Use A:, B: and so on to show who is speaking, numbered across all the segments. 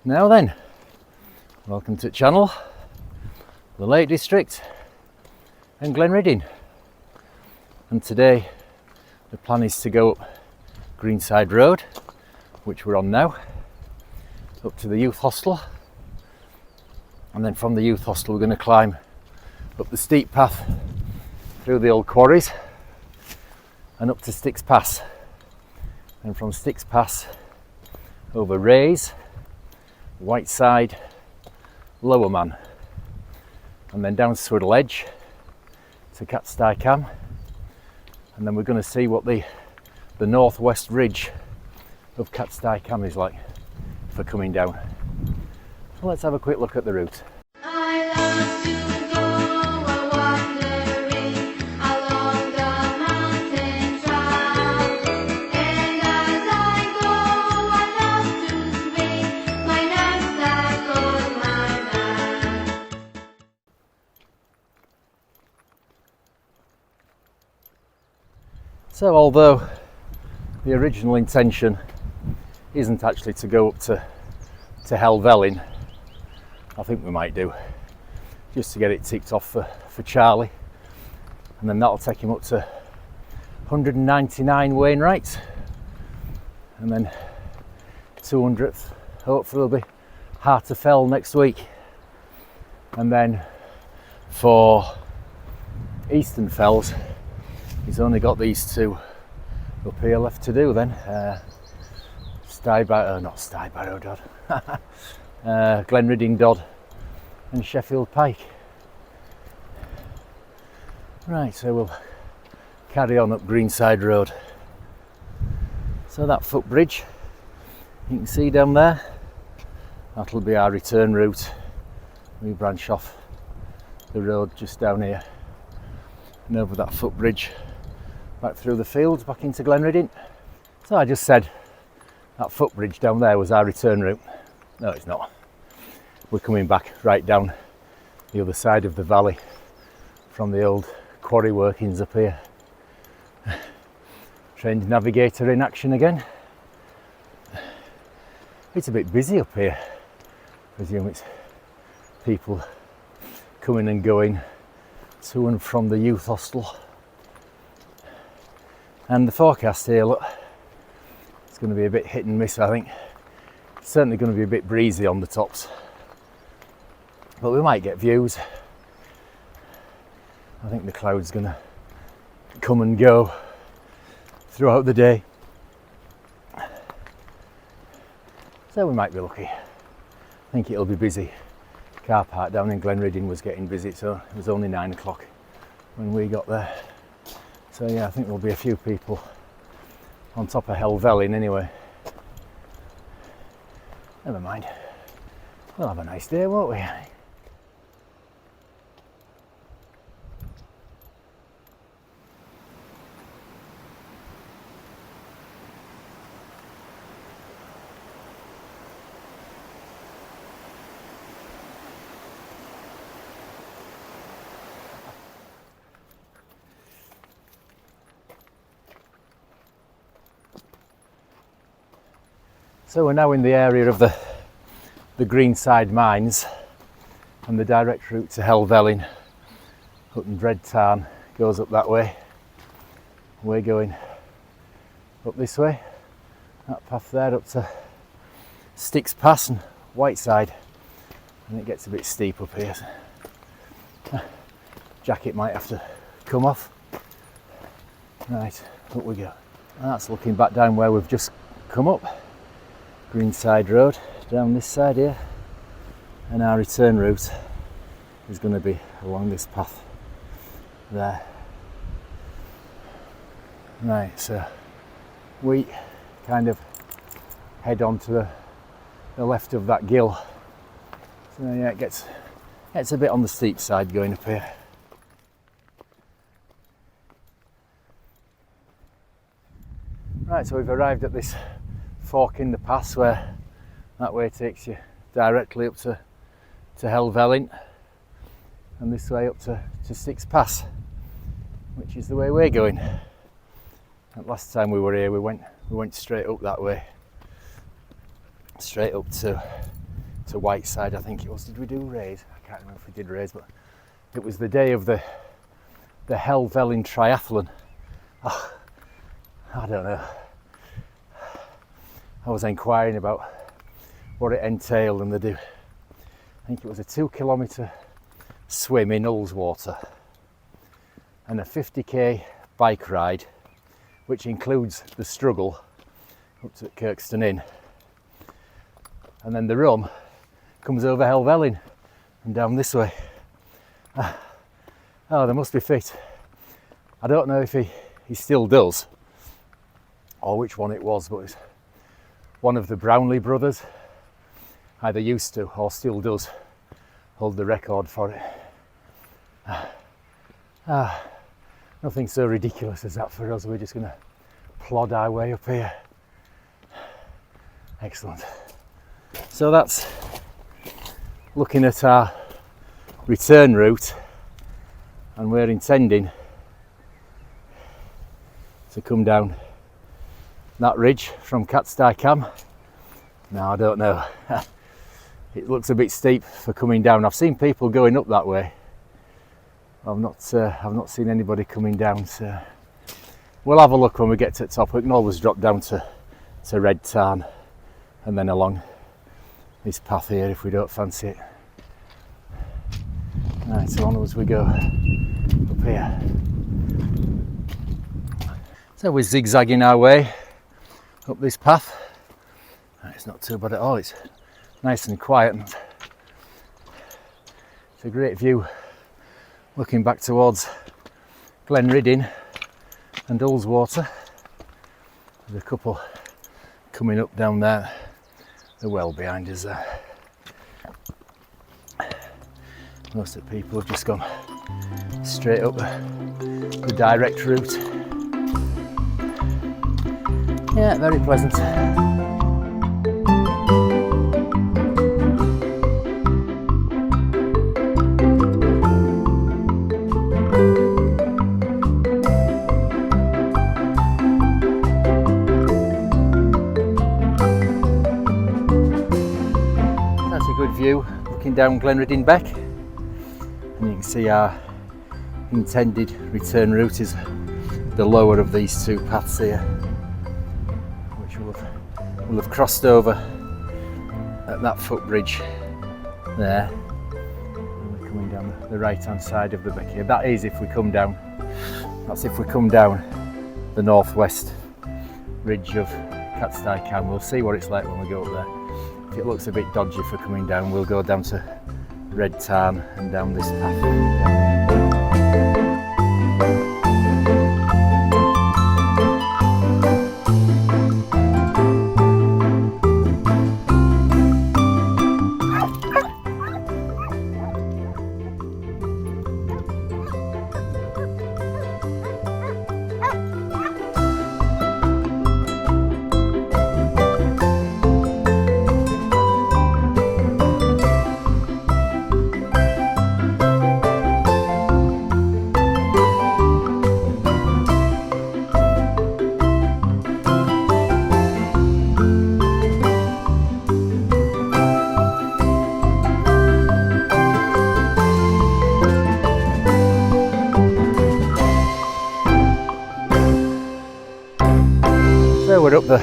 A: Now then, welcome to the channel, the Lake District and Glenridding. And today the plan is to go up Greenside Road, which we're on now, up to the youth hostel, and then from the youth hostel we're going to climb up the steep path through the old quarries and up to Sticks Pass, and from Sticks Pass over Rays, Whiteside, Lower Man, and then down Swirral Edge to Catstye Cam, and then we're going to see what the northwest ridge of Catstye Cam is like for coming down. So let's have a quick look at the route. So although the original intention isn't actually to go up to Helvellyn, I think we might do, just to get it ticked off for Charlie, and then that'll take him up to 199 Wainwrights, and then 200th hopefully will be Heart of Fell next week, and then for Eastern Fells he's only got these two up here left to do then. Glenridding Dod and Sheffield Pike. Right, so we'll carry on up Greenside Road. So that footbridge you can see down there, that'll be our return route. We branch off the road just down here and over that footbridge back through the fields back into Glenridding. So I just said that footbridge down there was our return route. No, it's not. We're coming back right down the other side of the valley from the old quarry workings up here. Trained navigator in action again. It's a bit busy up here. I presume it's people coming and going to and from the youth hostel. And the forecast here, look, it's going to be a bit hit and miss, I think. It's certainly going to be a bit breezy on the tops, but we might get views. I think the cloud's going to come and go throughout the day, so we might be lucky. I think it'll be busy. Car park down in Glenridding was getting busy, so it was only 9 o'clock when we got there. So yeah, I think there'll be a few people on top of Helvellyn anyway. Never mind. We'll have a nice day, won't we? So we're now in the area of the Greenside mines, and the direct route to Helvellyn, Hutton Dread Tarn, goes up that way. We're going up this way, that path there up to Sticks Pass and Whiteside, and it gets a bit steep up here. Jacket might have to come off. Right, up we go. And that's looking back down where we've just come up. Greenside Road down this side here, and our return route is going to be along this path there. Right, so we kind of head on to the left of that gill. So yeah, it gets a bit on the steep side going up here. Right, so we've arrived at this fork in the pass where that way takes you directly up to Helvellyn, and this way up to Sticks Pass, which is the way we're going. And last time we were here we went straight up that way, straight up to to Whiteside, I think it was. Did we do Rays? I can't remember if we did Rays, but it was the day of the Helvellyn triathlon. Oh, I don't know. I was inquiring about what it entailed, and they do. I think it was a 2 kilometre swim in Ullswater and a 50k bike ride, which includes the struggle up to Kirkstone Inn, and then the run comes over Helvellyn and down this way. Oh, they must be fit. I don't know if he still does or which one it was, but it's one of the Brownlee brothers, either used to or still does hold the record for it. Nothing so ridiculous as that for us. We're just going to plod our way up here. Excellent. So that's looking at our return route, and we're intending to come down that ridge from Catstye Cam. Now I don't know, it looks a bit steep for coming down. I've seen people going up that way. I've not seen anybody coming down, so we'll have a look when we get to the top. We can always drop down to Red Tarn and then along this path here if we don't fancy it. Right, so onwards we go up here. So we're zigzagging our way up this path. It's not too bad at all, it's nice and quiet, and it's a great view looking back towards Glenriddin and Ullswater. There's a couple coming up down there, they're well behind us there. Most of the people have just gone straight up the direct route. Yeah, very pleasant. That's a good view looking down Glenriddin Beck, and you can see our intended return route is the lower of these two paths here, which we'll have crossed over at that footbridge there, and we're coming down the right hand side of the beck here. That is if we come down, that's if we come down the northwest ridge of Catstye Cam. We'll see what it's like when we go up there. If it looks a bit dodgy for coming down, we'll go down to Red Tarn and down this path. So we're up the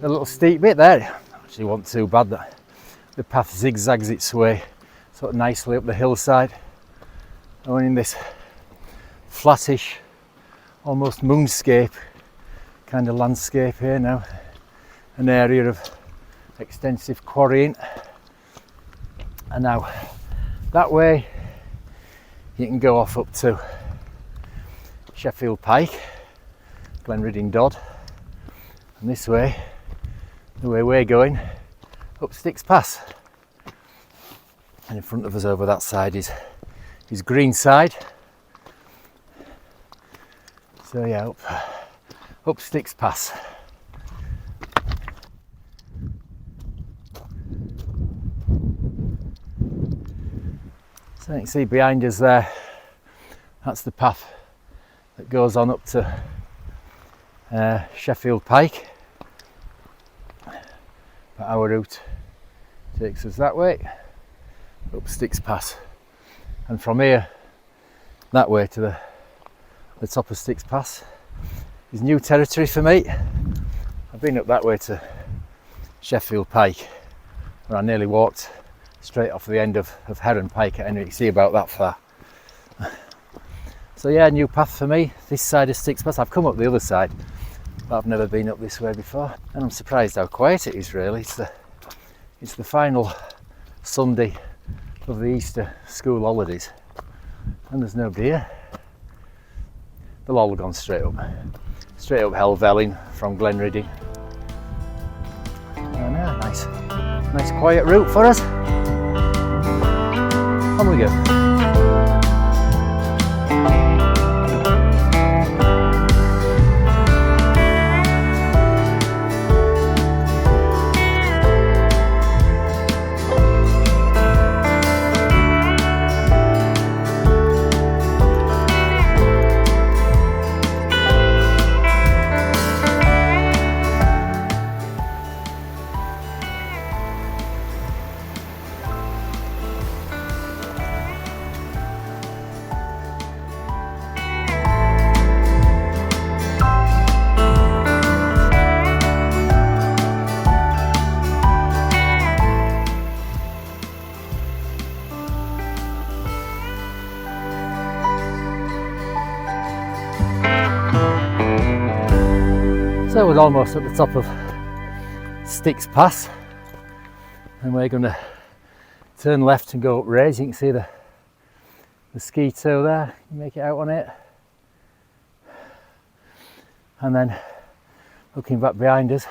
A: little steep bit there. Actually wasn't too bad, that the path zigzags its way sort of nicely up the hillside. And we're in this flattish, almost moonscape kind of landscape here now. An area of extensive quarrying. And now that way you can go off up to Sheffield Pike, Glenriddin Dodd. And this way, the way we're going, up Sticks Pass. And in front of us over that side is Greenside. So yeah, up Sticks Pass. So you can see behind us there, that's the path that goes on up to Sheffield Pike. But our route takes us that way, up Sticks Pass. And from here, that way to the top of Sticks Pass is new territory for me. I've been up that way to Sheffield Pike, where I nearly walked straight off the end of Heron Pike at Henry. See about that far. So yeah, new path for me, this side of Sticks Pass. I've come up the other side, but I've never been up this way before. And I'm surprised how quiet it is really. It's the final Sunday of the Easter school holidays. And there's nobody here. They'll all have gone straight up Helvellyn from Glenridding. And yeah, nice quiet route for us. On we go. So we're almost at the top of Sticks Pass, and we're going to turn left and go up Rays. You can see the ski tow there, you make it out on it. And then looking back behind us,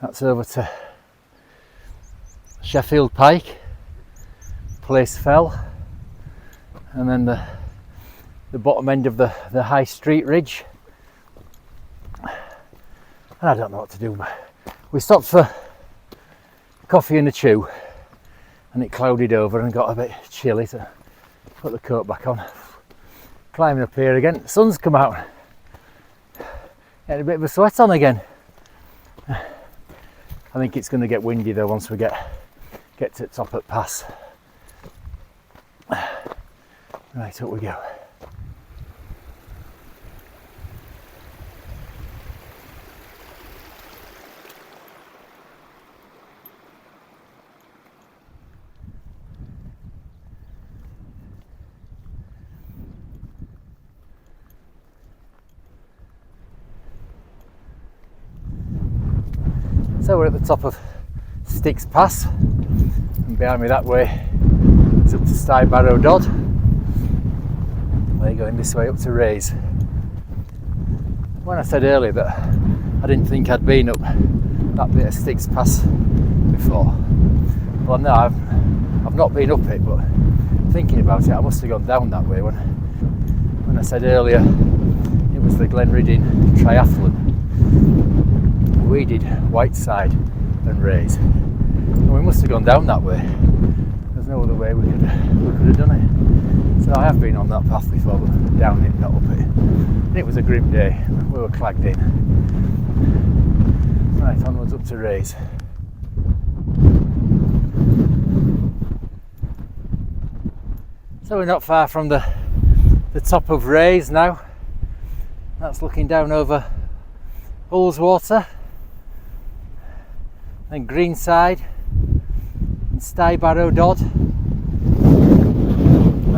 A: that's over to Sheffield Pike, Place Fell, and then the bottom end of the High Street Ridge. And I don't know what to do. We stopped for coffee and a chew, and it clouded over and got a bit chilly, so put the coat back on. Climbing up here again, the sun's come out. Getting a bit of a sweat on again. I think it's going to get windy though once we get to the top of the pass. Right, up we go. So we're at the top of Sticks Pass, and behind me that way is up to Stuybarrow Dodd. We're going this way up to Rays. When I said earlier that I didn't think I'd been up that bit of Sticks Pass before, well no, I've not been up it, but thinking about it, I must have gone down that way when I said earlier it was the Glenridding Triathlon. We did Whiteside and Rays, and we must have gone down that way. There's no other way we could have done it. So I have been on that path before, but down it, not up it. And it was a grim day. We were clagged in. Right, onwards up to Rays. So we're not far from the top of Rays now. That's looking down over Ullswater and Greenside and Stuybarrow Dodd, and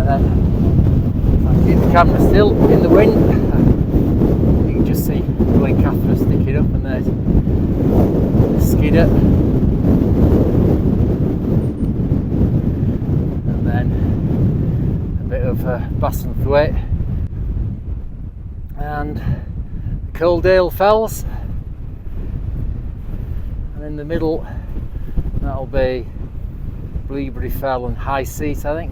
A: then if I keep the camera still in the wind you can just see Glencathra sticking up, and there's Skidder, and then a bit of Bassenthwaite and Coaldale Fells. And in the middle, that'll be Bleabury Fell and High Seat, I think.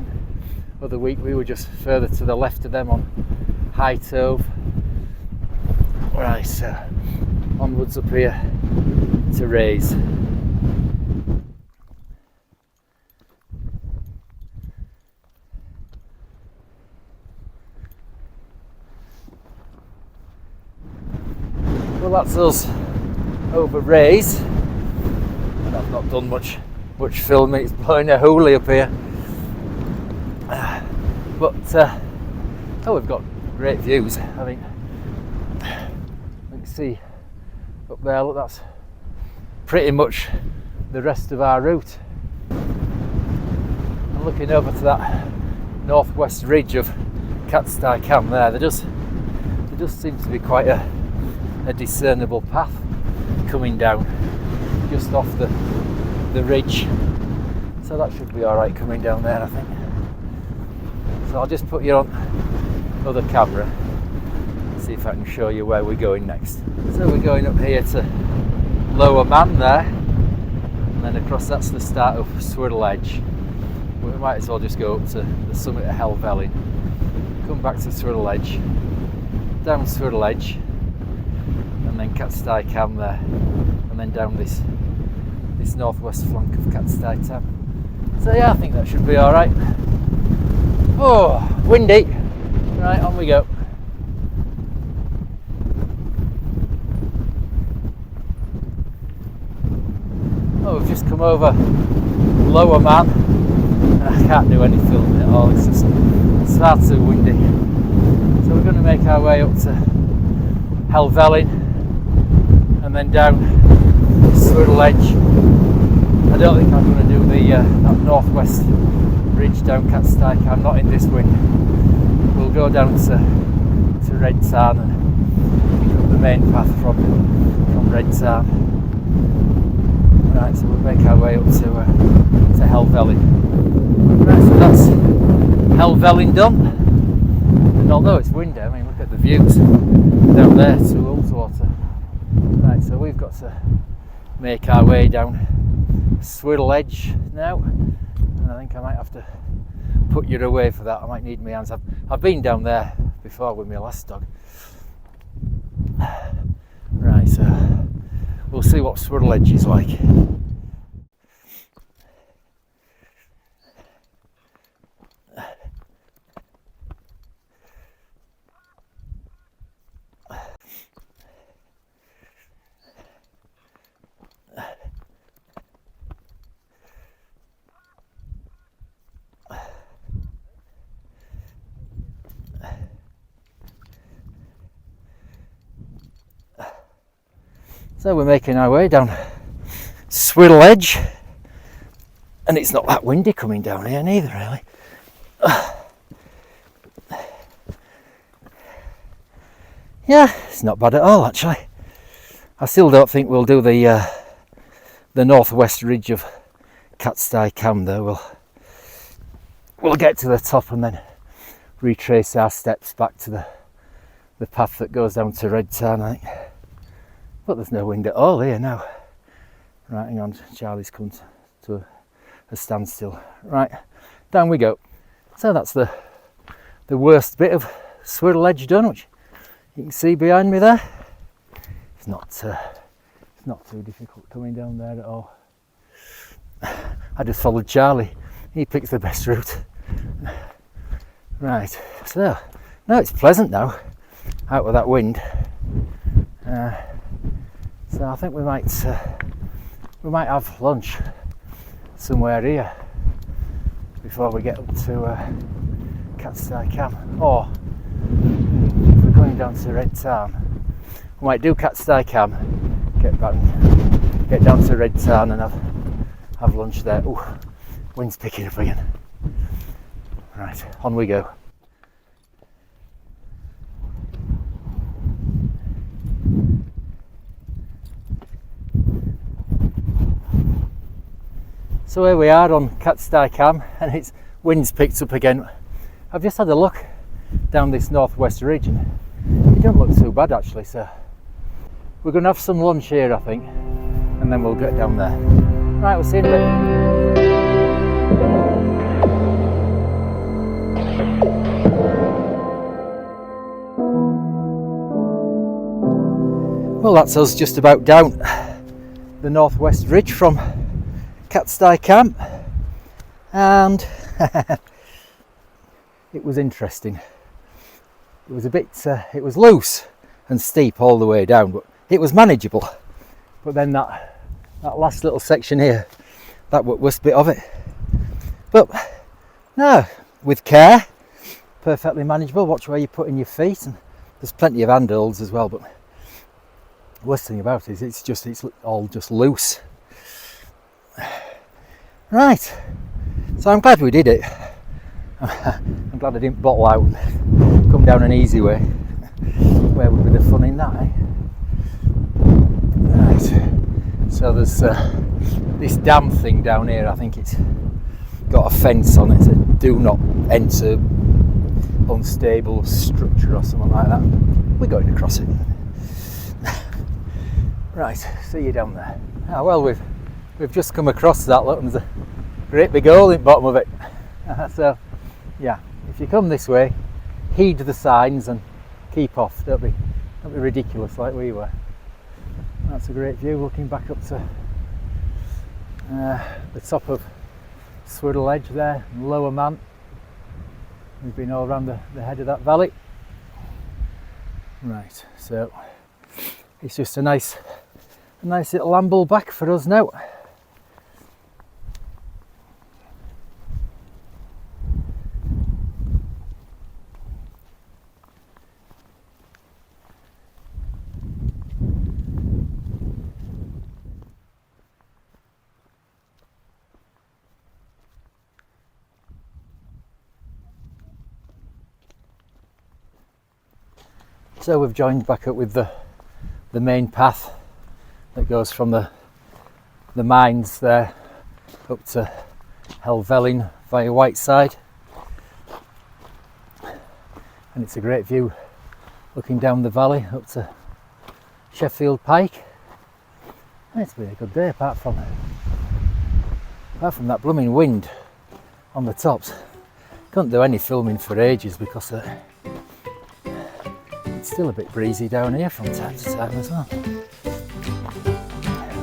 A: Other week we were just further to the left of them on High Tove. Right, so onwards up here to Rays. Well, that's us over Rays. I've not done much much filming. It's blowing a hoolie up here. But oh, we've got great views. I mean, you can see up there, look, that's pretty much the rest of our route. And looking over to that northwest ridge of Catstye Cam there does seem to be quite a discernible path coming down just off the ridge. So that should be alright coming down there, I think. So I'll just put you on other camera, see if I can show you where we're going next. So we're going up here to Lower Man there, and then across that's the start of Swirral Edge. We might as well just go up to the summit of Helvellyn, come back to Swirral Edge, down Swirral Edge, and then Catstye Cam there, and then down this northwest flank of Catstye Cam. So yeah, I think that should be alright. Oh, windy. Right, on we go. Oh, we've just come over Lower Man, and I can't do any filming at all. It's far too windy. So we're going to make our way up to Helvellyn and then down Swirral Edge. I don't think I'm going to do that northwest ridge down Catstye Cam, not in this wind. We'll go down to Red Tarn and pick up the main path from Red Tarn. Right, so we'll make our way up to Helvellyn. Right, so that's Helvellyn done. And although it's windy, I mean, look at the views down there to Ullswater. Right, so we've got to make our way down Swirral Edge now, and I think I might have to put you away for that. I might need my hands. I've been down there before with my last dog. Right, so we'll see what Swirral Edge is like. So we're making our way down Swirral Edge, and it's not that windy coming down here neither, really. Yeah, it's not bad at all, actually. I still don't think we'll do the northwest ridge of Catstye Cam though. We'll get to the top and then retrace our steps back to the path that goes down to Red Tarn, I think. But there's no wind at all here now. Right, hang on, Charlie's come to a standstill. Right, down we go. So that's the worst bit of Swirral Edge done, which you can see behind me there. It's not too difficult coming down there at all. I just followed Charlie. He picked the best route. Right, so now it's pleasant now, out with that wind. So I think we might have lunch somewhere here before we get up to Catstye Cam. Or if we're going down to Red Tarn, we might do Catstye Cam, get down to Red Tarn and have lunch there. Ooh, wind's picking up again. Right, on we go. So here we are on Catstye Cam, and it's wind's picked up again. I've just had a look down this northwest ridge and it don't look too bad actually, so we're going to have some lunch here I think, and then we'll get down there. Right, we'll see you in a bit. Well, that's us just about down the northwest ridge from Catstye Cam, and it was interesting. It was a bit, it was loose and steep all the way down, but it was manageable. But then that last little section here, that worst bit of it. But no, with care, perfectly manageable. Watch where you're putting your feet, and there's plenty of handholds as well. But the worst thing about it is it's all just loose. Right, so I'm glad we did it. I'm glad I didn't bottle out and come down an easy way. Where would be the fun in that, eh? Right, so there's this dam thing down here. I think it's got a fence on it, so do not enter unstable structure or something like that. We're going across it. Right, see you down there. Ah, well, we've just come across that, look, and there's a great big hole in the bottom of it. So yeah, if you come this way, heed the signs and keep off. Don't be ridiculous like we were. That's a great view looking back up to the top of Swirral Edge there, Lower Man. We've been all around the head of that valley. Right, so it's just a nice little amble back for us now. So we've joined back up with the main path that goes from the mines there up to Helvellyn via Whiteside, and it's a great view looking down the valley up to Sheffield Pike. And it's been a good day apart from that blooming wind on the tops. Couldn't do any filming for ages because it's still a bit breezy down here from time to time as well.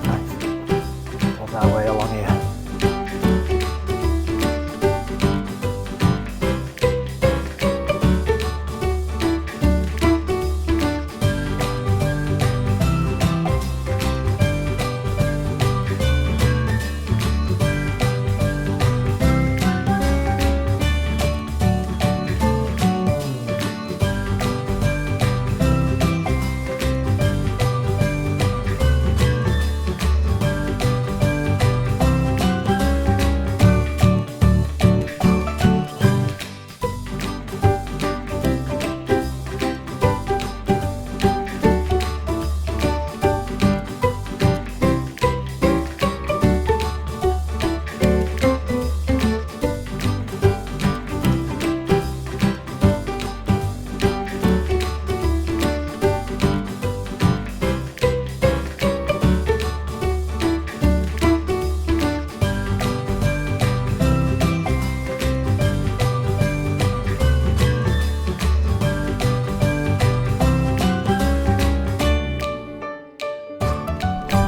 A: Right, plod our way along here.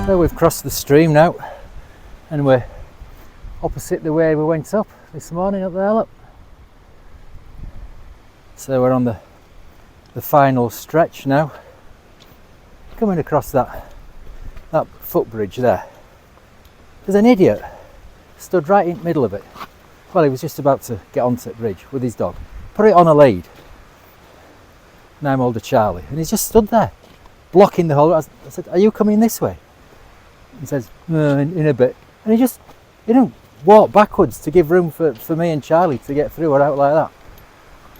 A: So we've crossed the stream now and we're opposite the way we went up this morning up there, look. So we're on the final stretch now. Coming across that footbridge there. There's an idiot stood right in the middle of it. Well, he was just about to get onto the bridge with his dog. Put it on a lead. Now I'm older Charlie. And he's just stood there, blocking the whole. I said, are you coming this way? He says, in a bit. And he just, walked backwards to give room for me and Charlie to get through or out like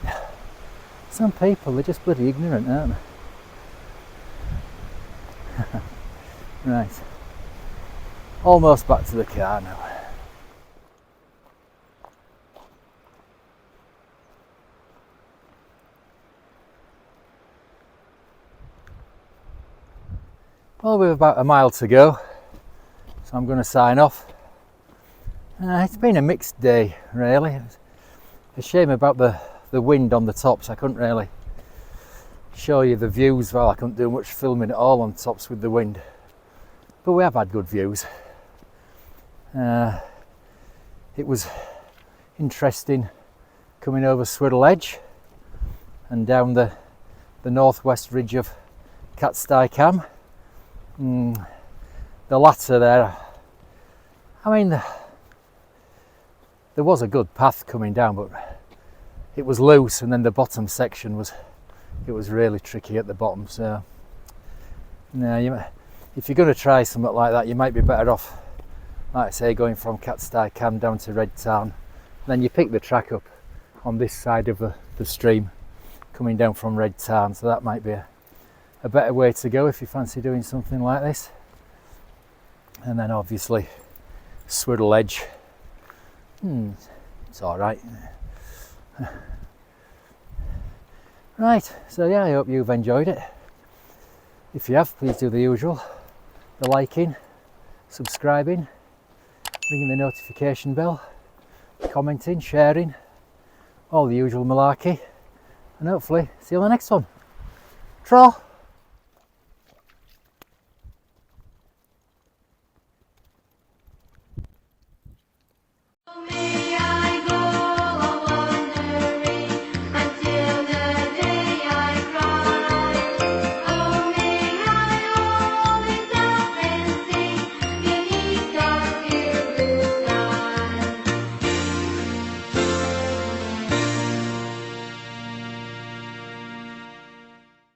A: that. Some people, they're just bloody ignorant, aren't they? Right. Almost back to the car now. Well, we've about a mile to go, so I'm going to sign off. It's been a mixed day, really. It's a shame about the wind on the tops. I couldn't really show you the views. Well, I couldn't do much filming at all on tops with the wind, but we have had good views. It was interesting coming over Swirral Edge and down the northwest ridge of Catstye Cam. The latter there, I mean, there was a good path coming down, but it was loose, and then the bottom section was really tricky at the bottom. So now, if you're going to try something like that, you might be better off, like I say, going from Catstye Cam down to Red Tarn. Then you pick the track up on this side of the stream, coming down from Red Tarn. So that might be a better way to go if you fancy doing something like this. And then obviously Swirral edge, it's all right. Right, so yeah, I hope you've enjoyed it. If you have, please do the usual, the liking, subscribing, ringing the notification bell, commenting, sharing, all the usual malarkey, and hopefully see you on the next one. Tra!